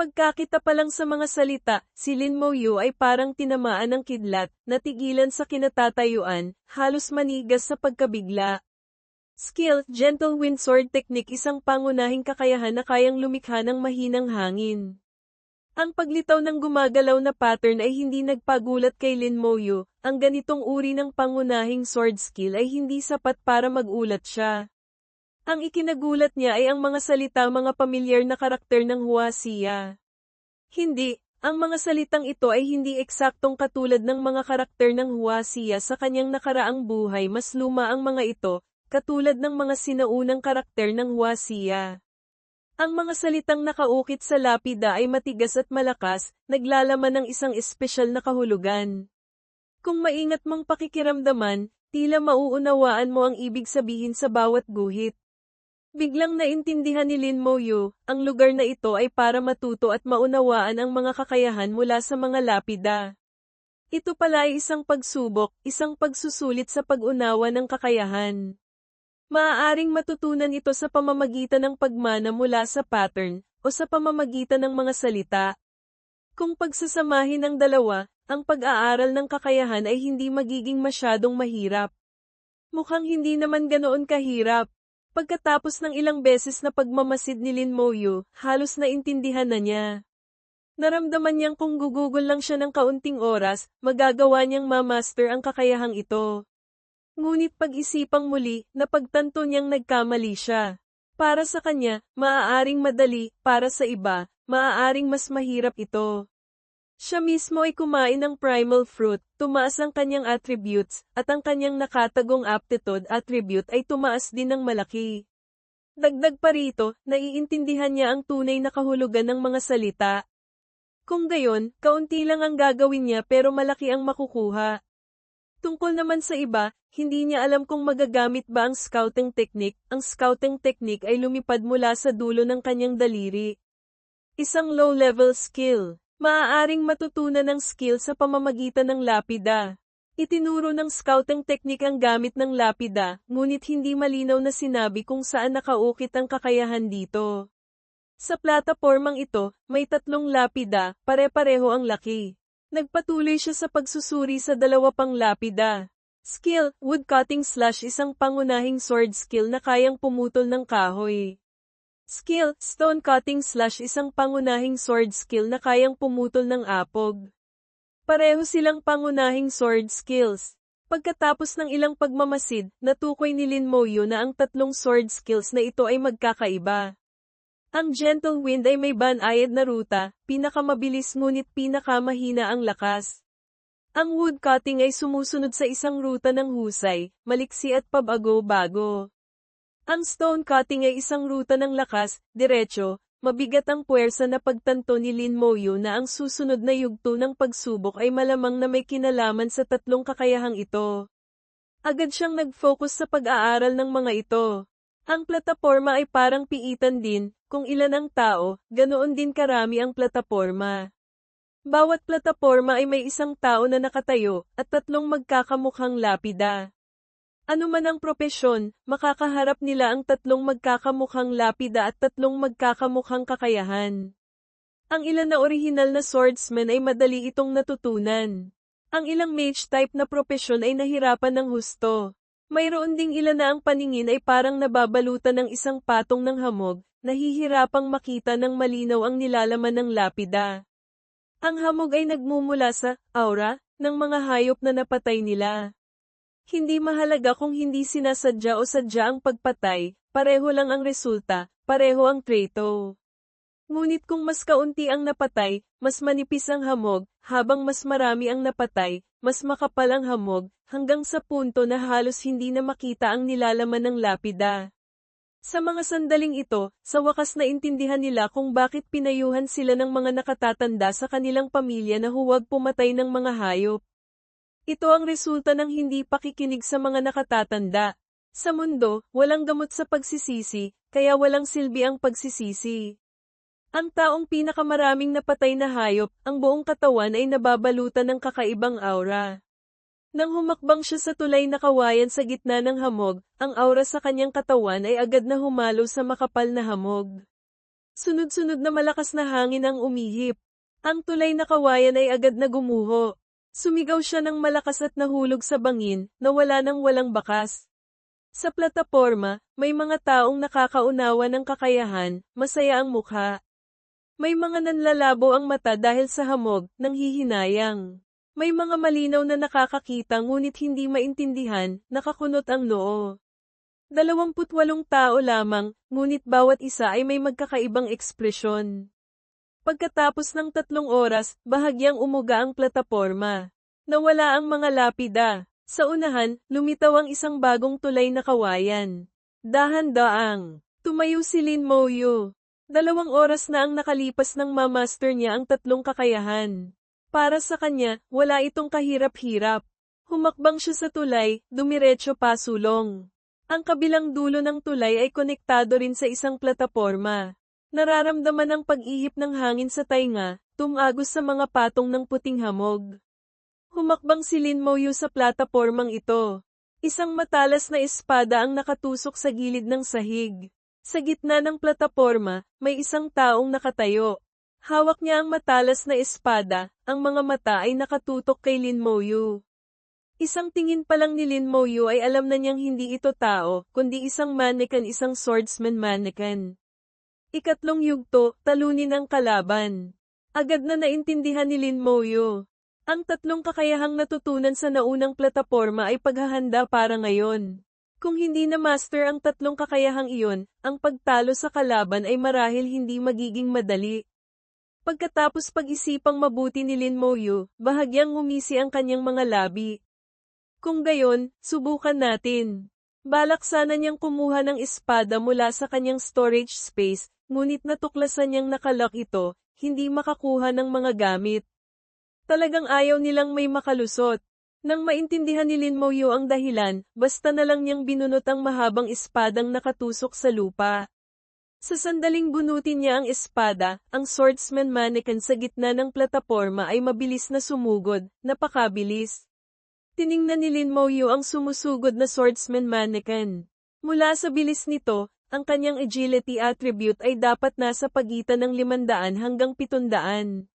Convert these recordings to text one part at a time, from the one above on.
Pagkakita pa lang sa mga salita, si Lin Moyu ay parang tinamaan ng kidlat, natigilan sa kinatatayuan, halos manigas sa pagkabigla. Skill, Gentle Wind Sword Technique, isang pangunahing kakayahan na kayang lumikha ng mahinang hangin. Ang paglitaw ng gumagalaw na pattern ay hindi nagpagulat kay Lin Moyu, ang ganitong uri ng pangunahing sword skill ay hindi sapat para magulat siya. Ang ikinagulat niya ay ang mga salita, mga pamilyar na karakter ng Huaxia. Hindi, ang mga salitang ito ay hindi eksaktong katulad ng mga karakter ng Huaxia sa kanyang nakaraang buhay. Mas luma ang mga ito, katulad ng mga sinaunang karakter ng Huaxia. Ang mga salitang nakaukit sa lapida ay matigas at malakas, naglalaman ng isang espesyal na kahulugan. Kung maingat mong pakikiramdaman, tila mauunawaan mo ang ibig sabihin sa bawat guhit. Biglang naintindihan ni Lin Moyu, ang lugar na ito ay para matuto at maunawaan ang mga kakayahan mula sa mga lapida. Ito pala ay isang pagsubok, isang pagsusulit sa pag-unawa ng kakayahan. Maaaring matutunan ito sa pamamagitan ng pagmana mula sa pattern, o sa pamamagitan ng mga salita. Kung pagsasamahin ang dalawa, ang pag-aaral ng kakayahan ay hindi magiging masyadong mahirap. Mukhang hindi naman ganoon kahirap. Pagkatapos ng ilang beses na pagmamasid ni Lin Moyu, halos naintindihan na niya. Naramdaman niyang kung gugugol lang siya ng kaunting oras, magagawa niyang mamaster ang kakayahang ito. Ngunit pag-isipang muli, napagtanto niyang nagkamali siya. Para sa kanya, maaaring madali, para sa iba, maaaring mas mahirap ito. Siya mismo ay kumain ng primal fruit, tumaas ang kanyang attributes, at ang kanyang nakatagong aptitude attribute ay tumaas din ng malaki. Dagdag pa rito, naiintindihan niya ang tunay na kahulugan ng mga salita. Kung gayon, kaunti lang ang gagawin niya pero malaki ang makukuha. Tungkol naman sa iba, hindi niya alam kung magagamit ba ang scouting technique. Ang scouting technique ay lumipad mula sa dulo ng kanyang daliri. Isang low-level skill. Maaaring matutunan ng skill sa pamamagitan ng lapida. Itinuro ng scouting technique ang gamit ng lapida, ngunit hindi malinaw na sinabi kung saan nakaukit ang kakayahan dito. Sa platapormang ito, may 3 lapida, pare-pareho ang laki. Nagpatuloy siya sa pagsusuri sa 2 pang lapida. Skill, woodcutting slash, isang pangunahing sword skill na kayang pumutol ng kahoy. Skill, stone cutting slash, isang pangunahing sword skill na kayang pumutol ng apog. Pareho silang pangunahing sword skills. Pagkatapos ng ilang pagmamasid, natukoy ni Lin Moyu na ang 3 sword skills na ito ay magkakaiba. Ang Gentle Wind ay may banayad na ruta, pinakamabilis ngunit pinakamahina ang lakas. Ang woodcutting ay sumusunod sa isang ruta ng husay, maliksi at pabago-bago. Ang stone cutting ay isang ruta ng lakas, diretso, mabigat. Ang puwersa na pagtanto ni Lin Moyu na ang susunod na yugto ng pagsubok ay malamang na may kinalaman sa 3 kakayahang ito. Agad siyang nag-focus sa pag-aaral ng mga ito. Ang plataporma ay parang piitan din, kung ilan ang tao, ganoon din karami ang plataporma. Bawat plataporma ay may isang tao na nakatayo, at 3 magkakamukhang lapida. Ano man ang propesyon, makakaharap nila ang 3 magkakamukhang lapida at 3 magkakamukhang kakayahan. Ang ilan na orihinal na swordsman ay madali itong natutunan. Ang ilang mage type na propesyon ay nahirapan ng husto. Mayroon ding ilan na ang paningin ay parang nababalutan ng isang patong ng hamog, nahihirapang makita ng malinaw ang nilalaman ng lapida. Ang hamog ay nagmumula sa aura ng mga hayop na napatay nila. Hindi mahalaga kung hindi sinasadya o sadya ang pagpatay, pareho lang ang resulta, pareho ang treto. Ngunit kung mas kaunti ang napatay, mas manipis ang hamog, habang mas marami ang napatay, mas makapal ang hamog, hanggang sa punto na halos hindi na makita ang nilalaman ng lapida. Sa mga sandaling ito, sa wakas naintindihan nila kung bakit pinayuhan sila ng mga nakatatanda sa kanilang pamilya na huwag pumatay ng mga hayop. Ito ang resulta ng hindi pakikinig sa mga nakatatanda. Sa mundo, walang gamot sa pagsisisi, kaya walang silbi ang pagsisisi. Ang taong pinakamaraming napatay na hayop, ang buong katawan ay nababalutan ng kakaibang aura. Nang humakbang siya sa tulay na kawayan sa gitna ng hamog, ang aura sa kanyang katawan ay agad na humalo sa makapal na hamog. Sunod-sunod na malakas na hangin ang umihip. Ang tulay na kawayan ay agad na gumuho. Sumigaw siya ng malakas at nahulog sa bangin, na wala nang walang bakas. Sa plataporma, may mga taong nakakaunawa ng kakayahan, masaya ang mukha. May mga nanlalabo ang mata dahil sa hamog, ng hihinayang. May mga malinaw na nakakakita ngunit hindi maintindihan, nakakunot ang noo. 28 tao lamang, ngunit bawat isa ay may magkakaibang ekspresyon. Pagkatapos ng 3 oras, bahagyang umuga ang plataporma. Nawala ang mga lapida. Sa unahan, lumitaw ang isang bagong tulay na kawayan. Dahan-daang. Tumayo si Lin Moyu. 2 oras na ang nakalipas nang mamaster niya ang 3 kakayahan. Para sa kanya, wala itong kahirap-hirap. Humakbang siya sa tulay, dumiretso pasulong. Ang kabilang dulo ng tulay ay konektado rin sa isang plataporma. Nararamdaman ang pag-ihip ng hangin sa tainga, tumagos sa mga patong ng puting hamog. Humakbang si Lin Moyu sa platapormang ito. Isang matalas na espada ang nakatusok sa gilid ng sahig. Sa gitna ng plataporma, may isang taong nakatayo. Hawak niya ang matalas na espada, ang mga mata ay nakatutok kay Lin Moyu. Isang tingin pa lang ni Lin Moyu ay alam na niyang hindi ito tao, kundi isang mannequin, isang swordsman mannequin. Ikatlong yugto, talunin ang kalaban. Agad na naintindihan ni Lin Moyu. Ang 3 kakayahang natutunan sa naunang plataporma ay paghahanda para ngayon. Kung hindi na master ang 3 kakayahang iyon, ang pagtalo sa kalaban ay marahil hindi magiging madali. Pagkatapos pag-isipang mabuti ni Lin Moyu, bahagyang ngumisi ang kanyang mga labi. Kung gayon, subukan natin. Balak sana niyang kumuha ng espada mula sa kanyang storage space, ngunit natuklasan niyang nakalock ito, hindi makakuha ng mga gamit. Talagang ayaw nilang may makalusot. Nang maintindihan ni Lin Moyu ang dahilan, basta na lang niyang binunot ang mahabang espadang nakatusok sa lupa. Sa sandaling bunutin niya ang espada, ang swordsman mannequin sa gitna ng plataporma ay mabilis na sumugod, napakabilis. Tiningnan ni Lin Moyu ang sumusugod na swordsman mannequin. Mula sa bilis nito, ang kanyang agility attribute ay dapat nasa pagitan ng 500 hanggang 700.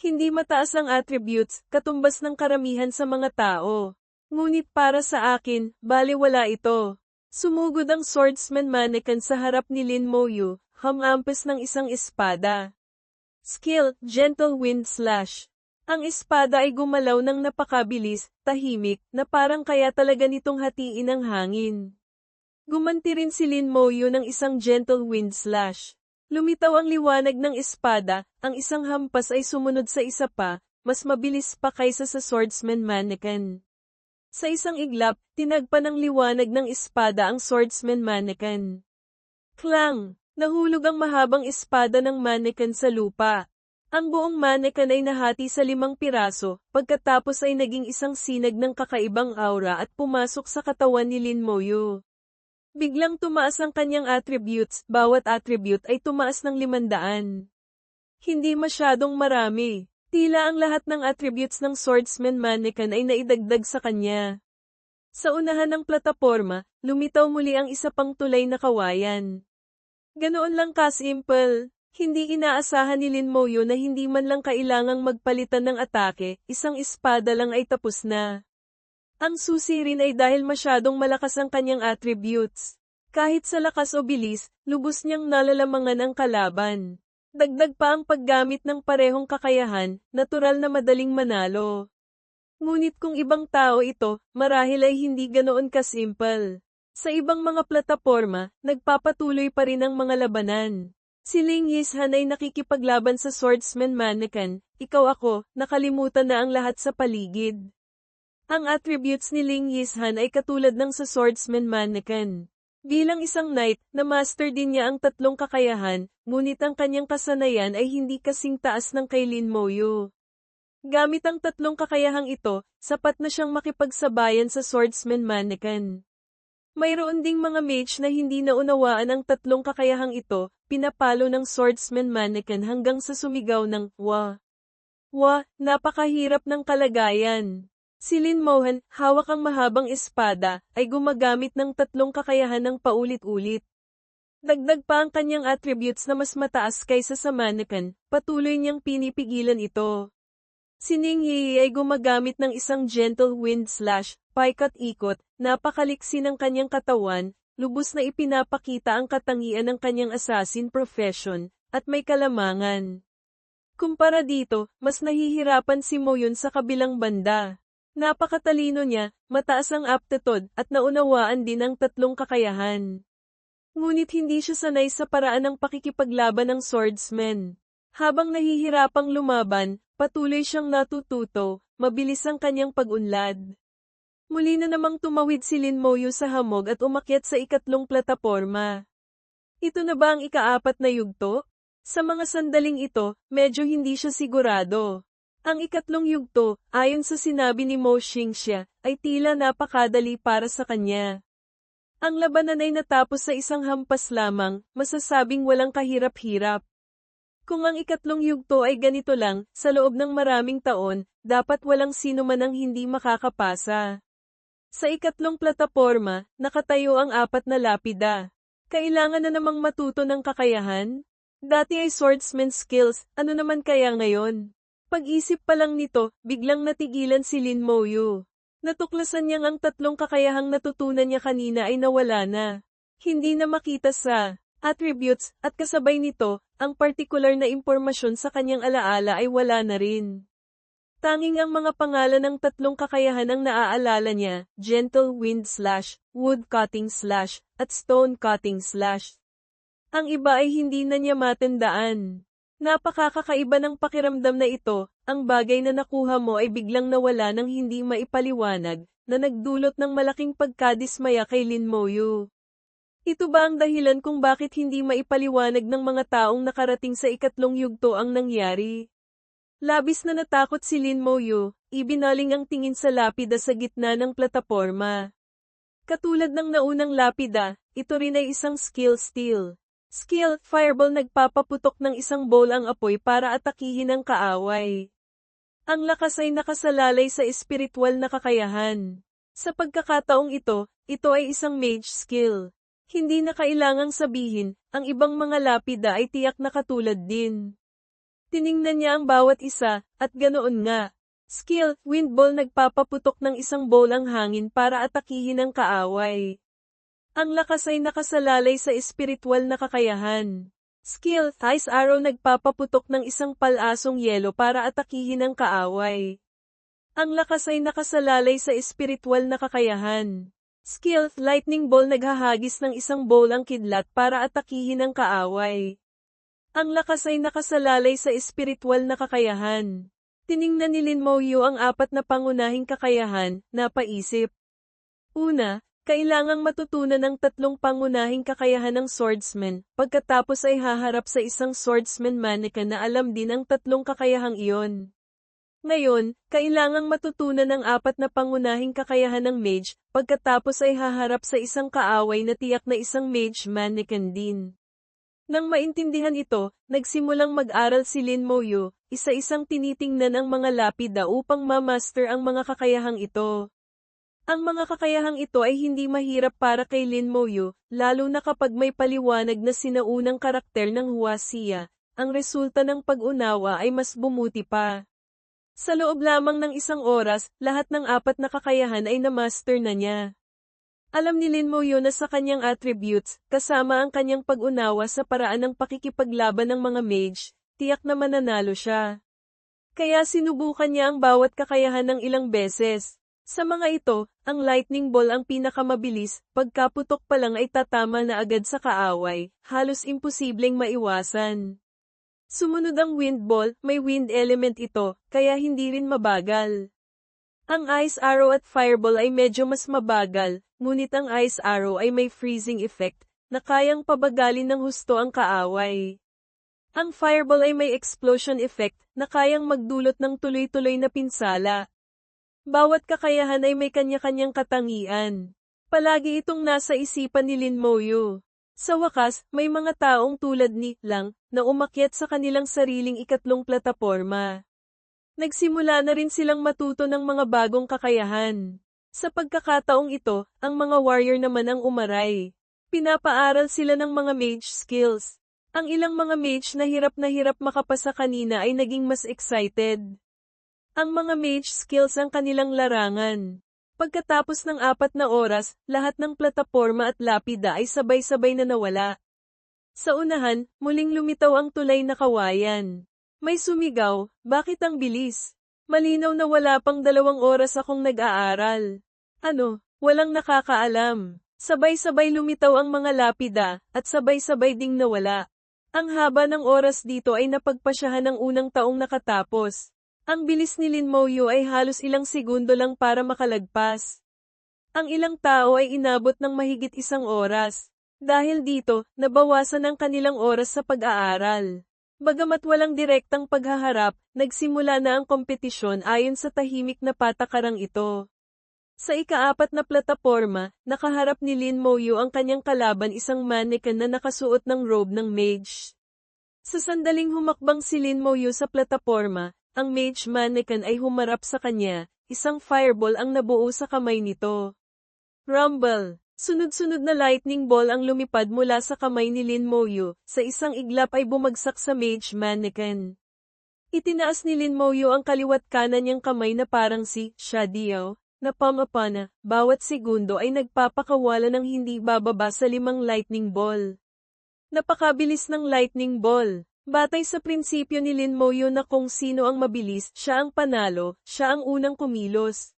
Hindi mataas ang attributes, katumbas ng karamihan sa mga tao. Ngunit para sa akin, balewala ito. Sumugod ang swordsman mannequin sa harap ni Lin Moyu, hamampas ng isang espada. Skill, Gentle Wind Slash. Ang espada ay gumalaw ng napakabilis, tahimik, na parang kaya talaga nitong hatiin ang hangin. Gumanti rin si Lin Moyu ng isang Gentle Wind Slash. Lumitaw ang liwanag ng espada, ang isang hampas ay sumunod sa isa pa, mas mabilis pa kaysa sa swordsman mannequin. Sa isang iglap, tinagpa ng liwanag ng espada ang swordsman mannequin. Klang! Nahulog ang mahabang espada ng mannequin sa lupa. Ang buong mannequin ay nahati sa 5 piraso, pagkatapos ay naging isang sinag ng kakaibang aura at pumasok sa katawan ni Lin Moyu. Biglang tumaas ang kanyang attributes, bawat attribute ay tumaas ng 500. Hindi masyadong marami. Tila ang lahat ng attributes ng swordsman mannequin ay naidagdag sa kanya. Sa unahan ng plataporma, lumitaw muli ang isa pang tulay na kawayan. Ganoon lang kasimple. Hindi inaasahan ni Lin Moyu na hindi man lang kailangang magpalitan ng atake, isang espada lang ay tapos na. Ang susi rin ay dahil masyadong malakas ang kanyang attributes. Kahit sa lakas o bilis, lubos niyang nalalamangan ang kalaban. Dagdag pa ang paggamit ng parehong kakayahan, natural na madaling manalo. Ngunit kung ibang tao ito, marahil ay hindi ganoon kasimple. Sa ibang mga plataporma, nagpapatuloy pa rin ang mga labanan. Si Ling Yishan ay nakikipaglaban sa swordsman mannequin, ikaw ako, nakalimutan na ang lahat sa paligid. Ang attributes ni Ling Yishan ay katulad ng sa swordsman mannequin. Bilang isang knight, na-master din niya ang 3 kakayahan, ngunit ang kanyang kasanayan ay hindi kasing taas ng kay Lin Moyu. Gamit ang 3 kakayahang ito, sapat na siyang makipagsabayan sa swordsman mannequin. Mayroon ding mga mage na hindi naunawaan ang 3 kakayahang ito, pinapalo ng swordsman mannequin hanggang sa sumigaw ng, "Wah! Wah, napakahirap ng kalagayan." Si Lin Mohan, hawak ang mahabang espada, ay gumagamit ng 3 kakayahan ng paulit-ulit. Dagdag pa ang kanyang attributes na mas mataas kaysa sa mannequin, patuloy niyang pinipigilan ito. Si Ning Yi ay gumagamit ng isang gentle wind slash, paikot-ikot, napakaliksi ng kanyang katawan, lubos na ipinapakita ang katangian ng kanyang assassin profession, at may kalamangan. Kumpara dito, mas nahihirapan si Mo Yun sa kabilang banda. Napakatalino niya, mataas ang aptitude, at naunawaan din ang tatlong kakayahan. Ngunit hindi siya sanay sa paraan ng pakikipaglaban ng swordsman. Habang nahihirapang lumaban, patuloy siyang natututo, mabilis ang kanyang pag-unlad. Muli na namang tumawid si Lin Moyu sa hamog at umakyat sa ikatlong plataporma. Ito na ba ang ikaapat na yugto? Sa mga sandaling ito, medyo hindi siya sigurado. Ang ikatlong yugto, ayon sa sinabi ni Mo Xingxia, ay tila napakadali para sa kanya. Ang labanan ay natapos sa isang hampas lamang, masasabing walang kahirap-hirap. Kung ang ikatlong yugto ay ganito lang, sa loob ng maraming taon, dapat walang sino man ang hindi makakapasa. Sa ikatlong plataporma, nakatayo ang apat na lapida. Kailangan na namang matuto ng kakayahan? Dati ay swordsman skills, ano naman kaya ngayon? Pag-isip pa lang nito, biglang natigilan si Lin Moyu. Natuklasan niyang ang tatlong kakayahang natutunan niya kanina ay nawala na. Hindi na makita sa attributes, at kasabay nito, ang partikular na impormasyon sa kanyang alaala ay wala na rin. Tanging ang mga pangalan ng tatlong kakayahan ang naaalala niya, gentle wind slash, wood cutting slash, at stone cutting slash. Ang iba ay hindi na niya matandaan. Napakakakaiba ng pakiramdam na ito, ang bagay na nakuha mo ay biglang nawala ng hindi maipaliwanag, na nagdulot ng malaking pagkadismaya kay Lin Moyu. Ito ba ang dahilan kung bakit hindi maipaliwanag ng mga taong nakarating sa ikatlong yugto ang nangyari? Labis na natakot si Lin Moyu, ibinaling ang tingin sa lapida sa gitna ng plataporma. Katulad ng naunang lapida, ito rin ay isang skill steal. Skill, fireball nagpapaputok ng isang bowl ang apoy para atakihin ang kaaway. Ang lakas ay nakasalalay sa espiritual na kakayahan. Sa pagkakataong ito ay isang mage skill. Hindi na kailangang sabihin, ang ibang mga lapida ay tiyak na katulad din. Tiningnan niya ang bawat isa, at ganoon nga. Skill, wind ball nagpapaputok ng isang bowl ang hangin para atakihin ang kaaway. Ang lakas ay nakasalalay sa espiritual na kakayahan. Skill, ice arrow nagpapaputok ng isang palasong yelo para atakihin ang kaaway. Ang lakas ay nakasalalay sa espiritual na kakayahan. Skill, lightning ball naghahagis ng isang bowl ang kidlat para atakihin ang kaaway. Ang lakas ay nakasalalay sa espiritual na kakayahan. Tiningnan ni Lin Moyu ang apat na pangunahing kakayahan, napaisip. Una, kailangang matutunan ang tatlong pangunahing kakayahan ng swordsman, pagkatapos ay haharap sa isang swordsman mannequin na alam din ang tatlong kakayahang iyon. Ngayon, kailangang matutunan ang apat na pangunahing kakayahan ng mage, pagkatapos ay haharap sa isang kaaway na tiyak na isang mage mannequin din. Nang maintindihan ito, nagsimulang mag-aral si Lin Moyu, isa-isang tinitingnan ang mga lapida upang ma-master ang mga kakayahang ito. Ang mga kakayahang ito ay hindi mahirap para kay Lin Moyu, lalo na kapag may paliwanag na sinaunang karakter ng Huaxia, ang resulta ng pag-unawa ay mas bumuti pa. Sa loob lamang ng isang oras, lahat ng apat na kakayahan ay na-master na niya. Alam ni Lin Moyu na sa kanyang attributes, kasama ang kanyang pag-unawa sa paraan ng pakikipaglaban ng mga mage, tiyak na mananalo siya. Kaya sinubukan niya ang bawat kakayahan ng ilang beses. Sa mga ito, ang lightning ball ang pinakamabilis, pagkaputok pa lang ay tatama na agad sa kaaway, halos imposibleng maiwasan. Sumunod ang wind ball, may wind element ito, kaya hindi rin mabagal. Ang ice arrow at fireball ay medyo mas mabagal, ngunit ang ice arrow ay may freezing effect, na kayang pabagalin ng husto ang kaaway. Ang fireball ay may explosion effect, na kayang magdulot ng tuloy-tuloy na pinsala. Bawat kakayahan ay may kanya-kanyang katangian. Palagi itong nasa isipan ni Lin Moyu. Sa wakas, may mga taong tulad ni Lang, na umakyat sa kanilang sariling ikatlong plataporma. Nagsimula na rin silang matuto ng mga bagong kakayahan. Sa pagkakataong ito, ang mga warrior naman ang umaray. Pinapaaral sila ng mga mage skills. Ang ilang mga mage na hirap makapasa kanina ay naging mas excited. Ang mga mage skills ang kanilang larangan. Pagkatapos ng 4 na oras, lahat ng plataporma at lapida ay sabay-sabay na nawala. Sa unahan, muling lumitaw ang tulay na kawayan. May sumigaw, bakit ang bilis? Malinaw na wala pang 2 oras akong nag-aaral. Ano, walang nakakaalam. Sabay-sabay lumitaw ang mga lapida, at sabay-sabay ding nawala. Ang haba ng oras dito ay napagpasyahan ng unang taong nakatapos. Ang bilis ni Lin Moyu ay halos ilang segundo lang para makalagpas. Ang ilang tao ay inabot ng mahigit 1 oras. Dahil dito, nabawasan ang kanilang oras sa pag-aaral. Bagamat walang direktang paghaharap, nagsimula na ang kompetisyon ayon sa tahimik na patakarang ito. Sa ika-4 na plataporma, nakaharap ni Lin Moyu ang kanyang kalaban, isang mannequin na nakasuot ng robe ng mage. Sa sandaling humakbang si Lin Moyu sa plataporma, ang mage mannequin ay humarap sa kanya, isang fireball ang nabuo sa kamay nito. Rumble! Sunod-sunod na lightning ball ang lumipad mula sa kamay ni Lin Moyu, sa isang iglap ay bumagsak sa mage mannequin. Itinaas ni Lin Moyu ang kaliwat kanan niyang kamay na parang si Shadiao, na pamapana, bawat segundo ay nagpapakawala ng hindi bababa sa 5 lightning ball. Napakabilis ng lightning ball. Batay sa prinsipyo ni Lin Moyu na kung sino ang mabilis, siya ang panalo, siya ang unang kumilos.